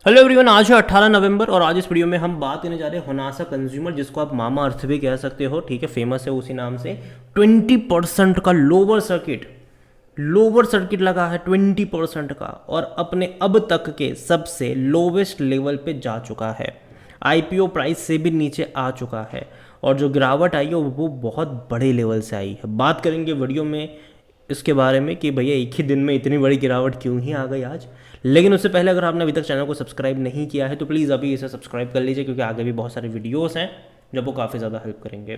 Hello everyone, आज है 18 नवंबर और आज इस वीडियो में हम बात करने जा रहे हैं होनासा कंज्यूमर, जिसको आप मामा अर्थ भी कह सकते हो। ठीक है, फेमस है उसी नाम से। 20% का लोअर सर्किट लगा है 20% का, और अपने अब तक के सबसे लोवेस्ट लेवल पे जा चुका है। आईपीओ प्राइस से भी नीचे आ चुका है, और जो गिरावट आई है वो बहुत बड़े लेवल से आई है। बात करेंगे वीडियो में इसके बारे में कि भैया एक ही दिन में इतनी बड़ी गिरावट क्यों ही आ गई आज। लेकिन उससे पहले अगर आपने अभी तक चैनल को सब्सक्राइब नहीं किया है तो प्लीज़ अभी इसे सब्सक्राइब कर लीजिए, क्योंकि आगे भी बहुत सारे वीडियोस हैं जब वो काफ़ी ज़्यादा हेल्प करेंगे।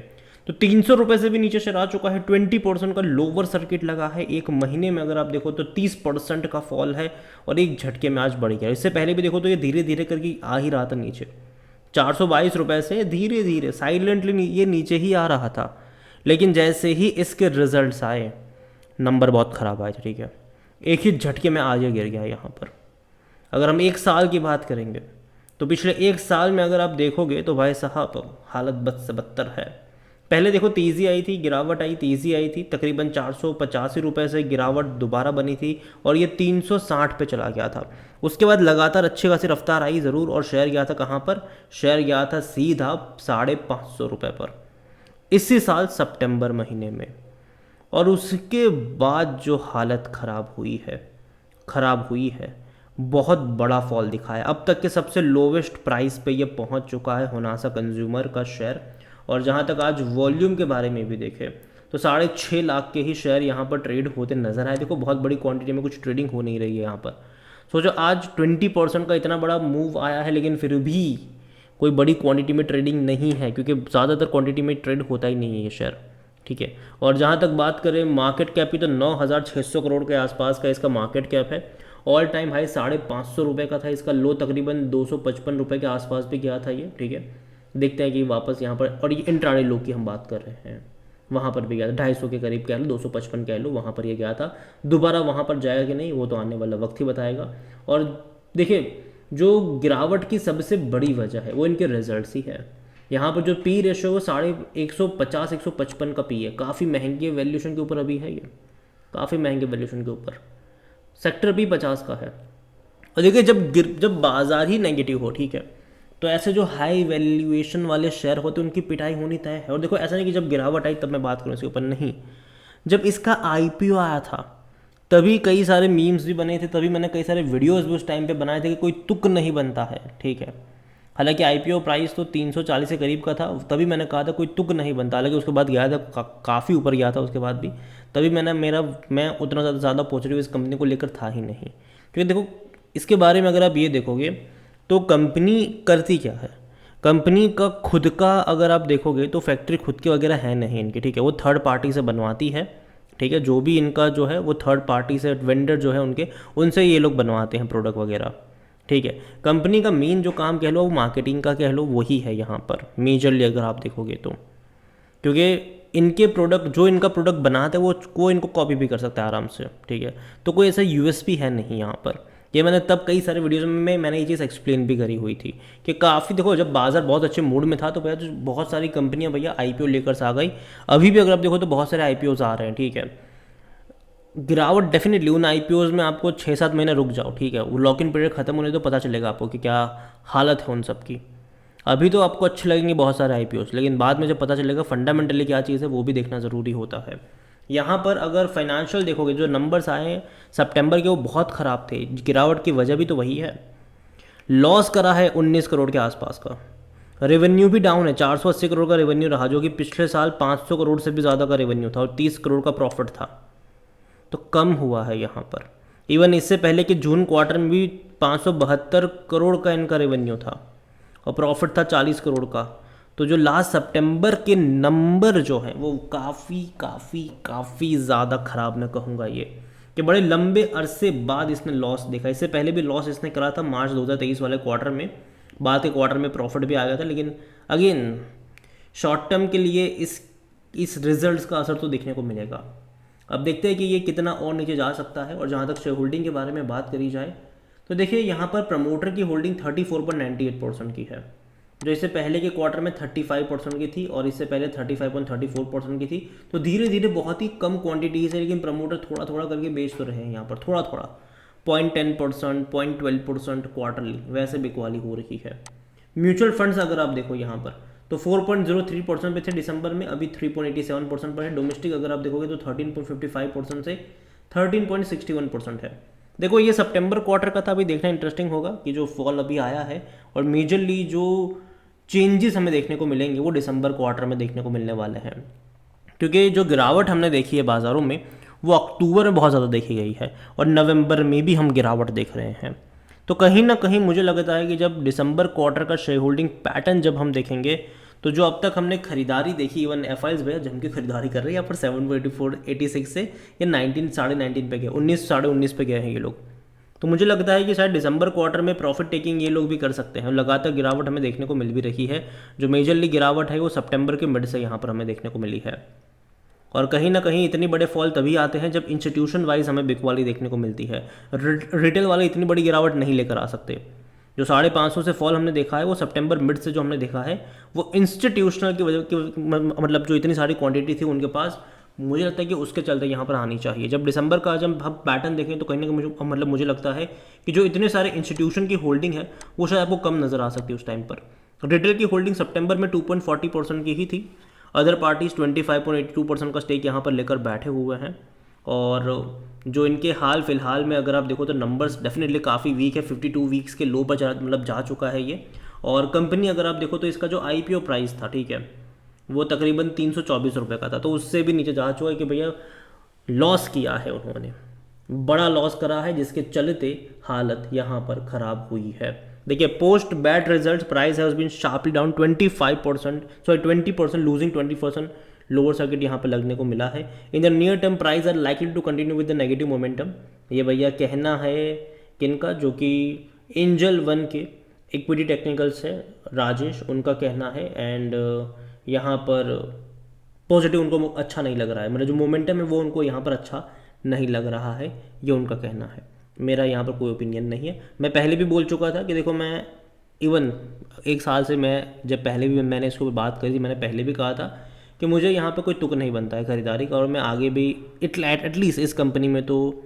तो 300 रुपये से भी नीचे शेयर आ चुका है। 20% का लोअर सर्किट लगा है। एक महीने में अगर आप देखो तो 30% का फॉल है, और एक झटके में आज बढ़ गया। इससे पहले भी देखो तो ये धीरे धीरे करके आ ही रहा था नीचे। 422 रुपये से धीरे धीरे साइलेंटली ये नीचे ही आ रहा था। लेकिन जैसे ही इसके रिजल्ट्स आए, नंबर बहुत ख़राब आए थे। ठीक है, एक ही झटके में आज ये गिर गया यहाँ पर। अगर हम एक साल की बात करेंगे तो पिछले एक साल में अगर आप देखोगे तो भाई साहब हालत बद से बदतर है। पहले देखो तेज़ी आई थी, गिरावट आई, तेज़ी आई थी, तकरीबन 485 रुपये से गिरावट दोबारा बनी थी, और ये 360 पे चला गया था। उसके बाद लगातार अच्छी खासी रफ्तार आई ज़रूर, और शेयर गया था कहाँ पर? शेयर गया था सीधा 550 रुपये पर, इसी साल सितंबर महीने में। और उसके बाद जो हालत ख़राब हुई है, बहुत बड़ा फॉल दिखा है। अब तक के सबसे लोवेस्ट प्राइस पे ये पहुंच चुका है होनासा कंज्यूमर का शेयर। और जहां तक आज वॉल्यूम के बारे में भी देखें तो 6.5 लाख के ही शेयर यहाँ पर ट्रेड होते नजर आए। देखो बहुत बड़ी क्वांटिटी में कुछ ट्रेडिंग हो नहीं रही है यहाँ पर। सोचो आज 20% का इतना बड़ा मूव आया है, लेकिन फिर भी कोई बड़ी क्वांटिटी में ट्रेडिंग नहीं है, क्योंकि ज़्यादातर क्वांटिटी में ट्रेड होता ही नहीं है ये शेयर। ठीक है, और जहाँ तक बात करें मार्केट कैप की, तो 9,600 करोड़ के आसपास का इसका मार्केट कैप है। ऑल टाइम हाई 550 रुपये का था, इसका लो तकरीबन 255 रुपये के आसपास भी गया था ये। ठीक है, देखते हैं कि वापस यहाँ पर, और ये इंट्राडे लो की हम बात कर रहे हैं, वहाँ पर भी गया था 250 के करीब कह लो, 255 कह लो, वहाँ पर ये गया था। दोबारा वहाँ पर जाएगा कि नहीं वो तो आने वाला वक्त ही बताएगा। और देखिए, जो गिरावट की सबसे बड़ी वजह है वो इनके रिजल्ट्स ही है। यहाँ पर जो पी रेशो वो 150-155 का पी है, काफ़ी महंगे वैल्यूशन के ऊपर अभी है ये, काफ़ी महंगे वैल्यूशन के ऊपर। सेक्टर भी 50 का है। और देखिए, जब बाजार ही नेगेटिव हो, ठीक है, तो ऐसे जो हाई वैल्यूएशन वाले शेयर होते हैं उनकी पिटाई होनी तय है। और देखो ऐसा नहीं कि जब गिरावट आई तब मैं बात करूँ इसके ऊपर, नहीं। जब इसका आईपीओ आया था तभी कई सारे मीम्स भी बने थे, तभी मैंने कई सारे वीडियोस भी उस टाइम पे बनाए थे कि कोई तुक नहीं बनता है। ठीक है, हालांकि आईपीओ प्राइस तो 340 के करीब का था, तभी मैंने कहा था कोई तुक नहीं बनता। हालांकि उसके बाद गया था काफ़ी ऊपर गया था उसके बाद भी, तभी मैं उतना ज़्यादा पॉजिटिव इस कंपनी को लेकर था ही नहीं। क्योंकि देखो इसके बारे में अगर आप ये देखोगे तो कंपनी करती क्या है, कंपनी का खुद का अगर आप देखोगे तो फैक्ट्री खुद की वगैरह है नहीं इनकी। ठीक है, वो थर्ड पार्टी से बनवाती है। ठीक है, जो भी इनका जो है वो थर्ड पार्टी से, वेंडर जो है उनके, उनसे ये लोग बनवाते हैं प्रोडक्ट वगैरह। ठीक है, कंपनी का मेन जो काम कह लो वो मार्केटिंग का कह लो, वही है यहाँ पर मेजरली अगर आप देखोगे तो। क्योंकि इनके प्रोडक्ट, जो इनका प्रोडक्ट बनाते हैं वो इनको कॉपी भी कर सकता है आराम से। ठीक है, तो कोई ऐसा यूएसपी है नहीं यहाँ पर। ये मैंने तब कई सारे वीडियोज़ में मैंने ये चीज़ एक्सप्लेन भी करी हुई थी कि काफ़ी देखो जब बाजार बहुत अच्छे मूड में था तो भैया तो बहुत सारी कंपनियां भैया आईपीओ लेकर से आ गई। अभी भी अगर आप देखो तो बहुत सारे आईपीओज आ रहे हैं। ठीक है, गिरावट डेफिनेटली उन आईपीओज में आपको 6-7 महीने रुक जाओ। ठीक है, वो लॉक इन पीरियड खत्म होने तो पता चलेगा आपको कि क्या हालत है उन सब की। अभी तो आपको अच्छे लगेंगे बहुत सारे आईपीओज, लेकिन बाद में जब पता चलेगा फंडामेंटली क्या चीज़ है वो भी देखना ज़रूरी होता है। यहाँ पर अगर फाइनेंशियल देखोगे, जो नंबर्स आए हैं सितंबर के वो बहुत ख़राब थे। गिरावट की वजह भी तो वही है। लॉस करा है 19 करोड़ के आसपास का, रेवेन्यू भी डाउन है, 480 करोड़ का रेवेन्यू रहा, जो कि पिछले साल 500 करोड़ से भी ज़्यादा का रेवेन्यू था, और 30 करोड़ का प्रॉफिट था। तो कम हुआ है यहाँ पर। इवन इससे पहले कि जून क्वार्टर में भी 572 करोड़ का इनका रेवेन्यू था, और प्रॉफिट था 40 करोड़ का। तो जो लास्ट सितंबर के नंबर जो हैं वो काफ़ी काफ़ी काफ़ी ज़्यादा ख़राब मैं कहूँगा ये, कि बड़े लंबे अरसे बाद इसने लॉस देखा। इससे पहले भी लॉस इसने करा था मार्च 2023 वाले क्वार्टर में, बाद के क्वार्टर में प्रॉफिट भी आ गया था। लेकिन अगेन शॉर्ट टर्म के लिए इस रिजल्ट्स का असर तो देखने को मिलेगा। अब देखते हैं कि ये कितना और नीचे जा सकता है। और जहाँ तक शेयर होल्डिंग के बारे में बात करी जाए तो देखिए यहाँ पर प्रमोटर की होल्डिंग 34.98% की है, जो इससे पहले के क्वार्टर में 35% की थी, और इससे पहले 35.34% की थी। तो धीरे धीरे बहुत ही कम क्वांटिटीज है, लेकिन प्रमोटर थोड़ा थोड़ा करके बेच तो रहे हैं यहाँ पर, थोड़ा थोड़ा। 0.10%, 0.12% क्वार्टरली वैसे बिकवाली हो रही है। म्यूचुअल फंड्स अगर आप देखो यहाँ पर तो 4.03% पे थे दिसंबर में, अभी 3.87% पर है। डोमेस्टिक अगर आप देखोगे तो 13.55% से 13.61% है। देखो ये सितंबर क्वार्टर का था, अभी देखना इंटरेस्टिंग होगा कि जो फॉल अभी आया है और मेजरली जो चेंजेस हमें देखने को मिलेंगे वो दिसंबर क्वार्टर में देखने को मिलने वाले हैं, क्योंकि जो गिरावट हमने देखी है बाज़ारों में वो अक्टूबर में बहुत ज़्यादा देखी गई है और नवंबर में भी हम गिरावट देख रहे हैं। तो कहीं ना कहीं मुझे लगता है कि जब दिसंबर क्वार्टर का शेयर होल्डिंग पैटर्न जब हम देखेंगे तो जो अब तक हमने खरीदारी देखी, इवन एफ आईज भैया जम के खरीदारी कर रहे हैं यहाँ पर 784.86 से ये 19 साढ़े 19 पे गए, 19 साढ़े 19 पे गए हैं ये लोग। तो मुझे लगता है कि शायद दिसंबर क्वार्टर में प्रॉफिट टेकिंग ये लोग भी कर सकते हैं। लगातार गिरावट हमें देखने को मिल भी रही है, जो मेजरली गिरावट है वो सितंबर के मिड से यहाँ पर हमें देखने को मिली है। और कहीं ना कहीं इतने बड़े फॉल तभी आते हैं जब इंस्टीट्यूशन वाइज हमें बिकवाली देखने को मिलती है। रिटेल वाले इतनी बड़ी गिरावट नहीं लेकर आ सकते। जो 550 से फॉल हमने देखा है वो सितंबर मिड से जो हमने देखा है वो इंस्टीट्यूशनल की वजह की, मतलब जो इतनी सारी क्वांटिटी थी उनके पास, मुझे लगता है कि उसके चलते यहाँ पर आनी चाहिए। जब दिसंबर का जब हम पैटर्न देखें तो कहीं ना कहीं मुझे लगता है कि जो इतने सारे इंस्टीट्यूशन की होल्डिंग है वो शायद आपको कम नज़र आ सकती है उस टाइम पर। रिटेल की होल्डिंग सितंबर में 2.40% की ही थी। अदर पार्टीज 25.82% का स्टेक यहाँ पर लेकर बैठे हुए हैं। और जो इनके हाल फिलहाल में अगर आप देखो तो नंबर्स डेफिनेटली काफ़ी वीक है, 52 वीक्स के लो पर जा चुका है ये। और कंपनी अगर आप देखो तो इसका जो IPO प्राइस था, ठीक है, वो तकरीबन 324 रुपये का था, तो उससे भी नीचे जा चुका है कि भैया लॉस किया है उन्होंने, बड़ा लॉस करा है, जिसके चलते हालत यहाँ पर ख़राब हुई है। देखिए post bad result price has been sharply down 20% losing 20% lower circuit यहाँ पर लगने को मिला है। In the near term price are likely to continue with the negative momentum. ये भैया कहना है किनका, जो कि एंजल वन के इक्विटी टेक्निकल्स है राजेश, उनका कहना है। एंड यहाँ पर पॉजिटिव उनको अच्छा नहीं लग रहा है, मतलब जो मोमेंटम है वो उनको यहाँ पर अच्छा नहीं लग रहा है, ये उनका कहना है। मेरा यहाँ पर कोई ओपिनियन नहीं है। मैं पहले भी बोल चुका था कि देखो मैं इवन 1 साल से मैं जब पहले भी मैंने इसके ऊपर बात करी थी, मैंने पहले भी कहा था कि मुझे यहाँ पर कोई तुक नहीं बनता है खरीदारी का, और मैं आगे भी एटलीस्ट इस कंपनी में तो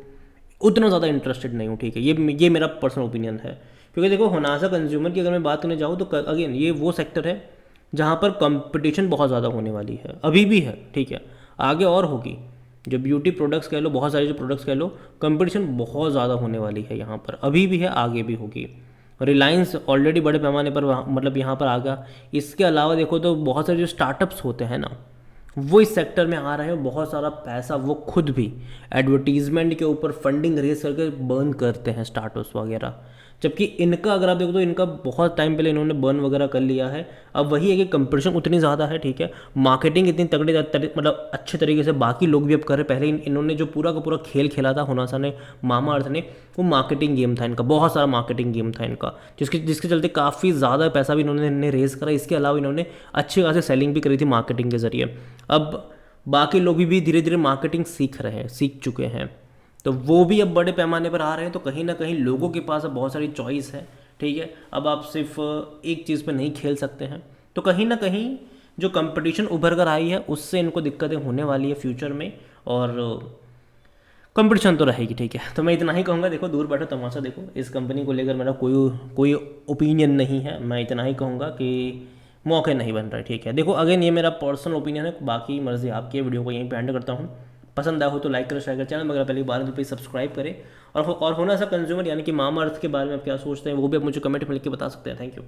उतना ज़्यादा इंटरेस्टेड नहीं हूँ, ठीक है। ये मेरा पर्सनल ओपिनियन है, क्योंकि देखो होनासा कंज्यूमर की अगर मैं बात करने जाऊँ तो अगेन ये वो सेक्टर है जहाँ पर कंपटीशन बहुत ज़्यादा होने वाली है, अभी भी है, ठीक है, आगे और होगी। जो ब्यूटी प्रोडक्ट्स कह लो, बहुत सारे जो प्रोडक्ट्स कह लो, कंपटीशन बहुत ज़्यादा होने वाली है यहाँ पर, अभी भी है, आगे भी होगी। रिलायंस ऑलरेडी बड़े पैमाने पर मतलब यहाँ पर आ गया। इसके अलावा देखो तो बहुत सारे जो स्टार्टअप्स होते हैं ना, वो इस सेक्टर में आ रहे हैं, बहुत सारा पैसा वो खुद भी एडवर्टीजमेंट के ऊपर फंडिंग रेज करके बर्न करते हैं स्टार्टअप्स वगैरह। जबकि इनका अगर आप देखो तो इनका बहुत टाइम पहले इन्होंने बर्न वगैरह कर लिया है। अब वही है कि कंपटीशन उतनी ज़्यादा है, ठीक है, मार्केटिंग इतनी तगड़ी मतलब अच्छे तरीके से बाकी लोग भी अब कर रहे। पहले इन्होंने जो पूरा का पूरा खेल खेला था होनासा ने, मामा अर्थ ने, वो मार्केटिंग गेम था इनका, बहुत सारा मार्केटिंग गेम था इनका, जिसके चलते काफ़ी ज़्यादा पैसा भी इन्होंने रेज करा। इसके अलावा इन्होंने अच्छी खासी सेलिंग भी करी थी मार्केटिंग के ज़रिए। अब बाकी लोग भी धीरे धीरे मार्केटिंग सीख रहे हैं, सीख चुके हैं, तो वो भी अब बड़े पैमाने पर आ रहे हैं। तो कहीं ना कहीं लोगों के पास अब बहुत सारी चॉइस है, ठीक है। अब आप सिर्फ एक चीज़ पर नहीं खेल सकते हैं, तो कहीं ना कहीं जो कंपटीशन उभर कर आई है उससे इनको दिक्कतें होने वाली है फ्यूचर में, और कंपटीशन तो रहेगी, ठीक है। तो मैं इतना ही कहूँगा, देखो दूर बैठो तमाशा देखो, इस कंपनी को लेकर मेरा कोई ओपिनियन नहीं है। मैं इतना ही कहूँगा कि मौके नहीं बन रहे, ठीक है। देखो अगेन ये मेरा पर्सनल ओपिनियन है, बाकी मर्जी आपकी। वीडियो को यहीं पे एंड करता हूँ। पसंद आया हो तो लाइक करें, शेयर करें, चैनल अगर पहली बार है तो प्लीज़ सब्सक्राइब करें। और होनासा कंज्यूमर यानी कि मामा अर्थ के बारे में आप क्या सोचते हैं वो भी आप मुझे कमेंट में लिख के बता सकते हैं। Thank you.